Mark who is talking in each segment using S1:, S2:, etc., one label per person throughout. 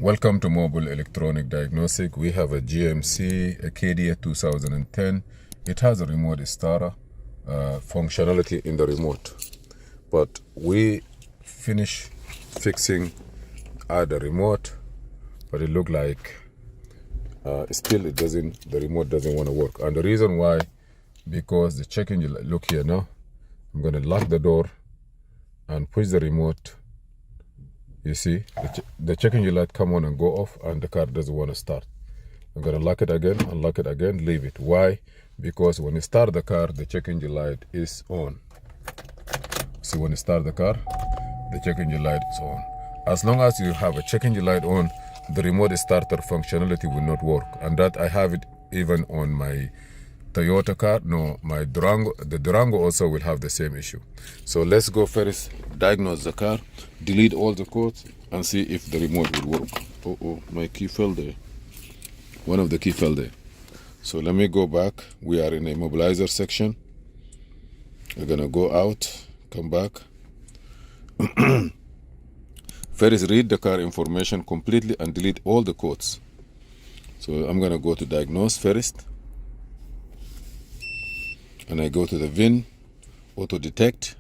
S1: Welcome to Mobile Electronic Diagnostic. We have a GMC Acadia 2010. It has a remote starter functionality in the remote, but we finish fixing the remote, but it looked like still the remote doesn't want to work. And the reason why, because the check engine light, look here now, I'm going to lock the door and push the remote. You see, the check engine light come on and go off, and the car doesn't want to start. I'm going to lock it again, unlock it again, leave it. Why? Because when you start the car, the check engine light is on. See, when you start the car, the check engine light is on. As long as you have a check engine light on, the remote starter functionality will not work. And that I have it even on my Toyota car. No, my Durango, the Durango also will have the same issue. So let's go first, diagnose the car, delete all the codes, and see if the remote will work. Oh, my key fell there. One of the key fell there. So let me go back. We are in a mobilizer section. We're gonna go out, come back. First, read the car information completely and delete all the codes. So I'm gonna go to diagnose first. And I go to the VIN, auto detect,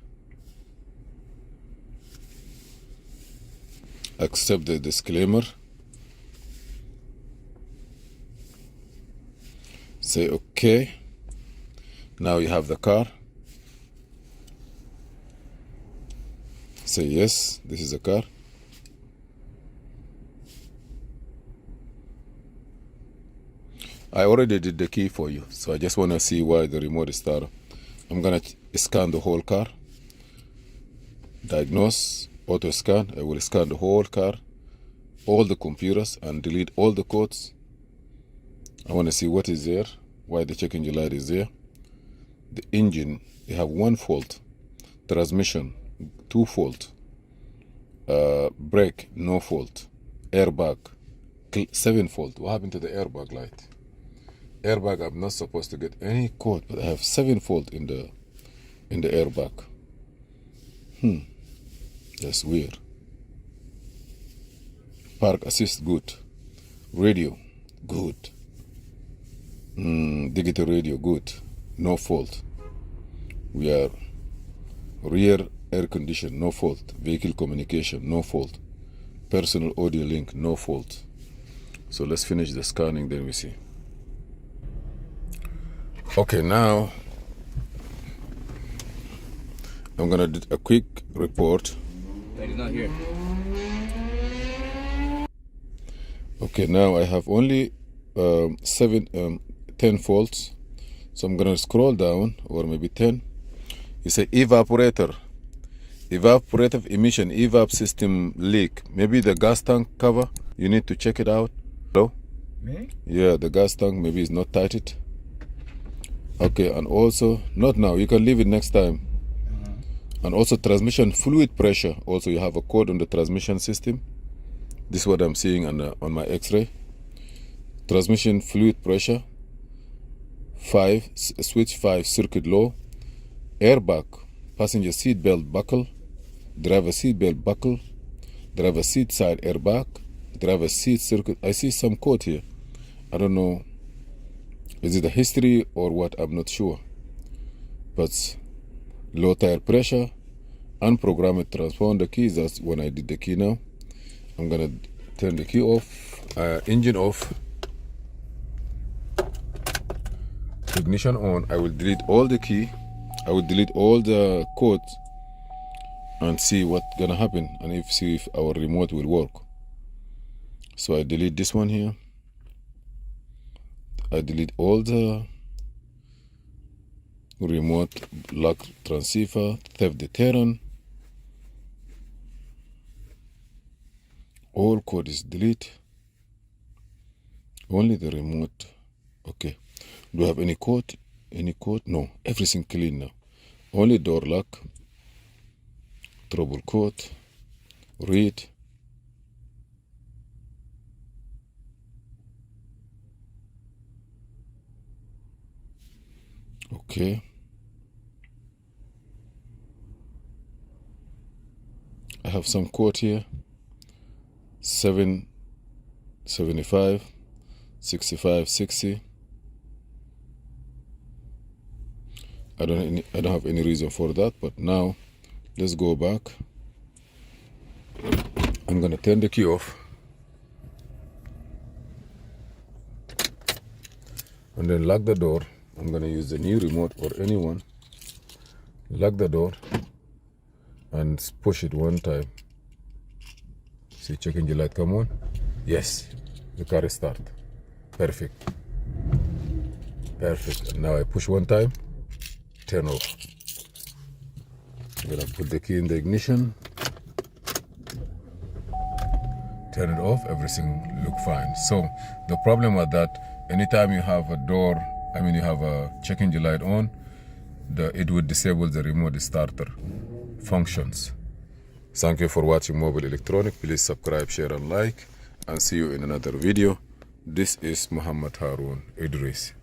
S1: accept the disclaimer, say okay. Now you have the car. Say yes, this is the car. I already did the key for you, so I just want to see why the remote is started. I'm going to scan the whole car. Diagnose, auto scan. I will scan the whole car, all the computers, and delete all the codes. I want to see what is there, why the check engine light is there. The engine, you have 1 fault. Transmission, 2 fault. Brake, no fault. Airbag, 7 fault. What happened to the airbag light? Airbag, I'm not supposed to get any code, but I have 7 fault in the airbag. That's weird. Park assist, good. Radio, good. Digital radio, good. No fault. We are rear air condition, no fault. Vehicle communication, no fault. Personal audio link, no fault. So let's finish the scanning, then we see. Okay, now I'm gonna do a quick report.
S2: That is not here.
S1: Okay, now I have only 10 faults. So I'm gonna scroll down, or maybe 10. You say evaporator emission, evap system leak. Maybe the gas tank cover. You need to check it out. Hello?
S2: Me?
S1: Yeah, the gas tank maybe is not tighted. Okay, and also, not now, you can leave it next time. And also transmission fluid pressure. Also, you have a code on the transmission system. This is what I'm seeing on my x-ray. Transmission fluid pressure, 5, switch 5, circuit low. Airbag, passenger seat belt buckle, driver seat belt buckle, driver seat side airbag, driver seat circuit. I see some code here. I don't know. Is it a history or what? I'm not sure. But low tire pressure, unprogrammed transponder keys. That's when I did the key now. I'm gonna turn the key off, engine off, ignition on. I will delete all the key. I will delete all the codes and see what's gonna happen, and see if our remote will work. So I delete this one here. I delete all the remote lock transceiver, theft deterrent. All code is delete. Only the remote. Okay. Do I have any code? Any code? No. Everything clean now. Only door lock. Trouble code. Read. Okay. I have some code here. 7 75, 65, 60. I don't have any reason for that, but now let's go back. I'm gonna turn the key off and then lock the door. I'm gonna use the new remote or any one. Lock the door and push it one time. See, check engine light come on. Yes, the car is start. Perfect. Perfect. And now I push one time, turn off. I'm gonna put the key in the ignition, turn it off, everything look fine. So the problem with that, anytime you have a door, you have a check engine light on, it would disable the remote starter functions. Thank you for watching Mobile Electronic. Please subscribe, share and like, and see you in another video. This is Muhammad Harun Idris.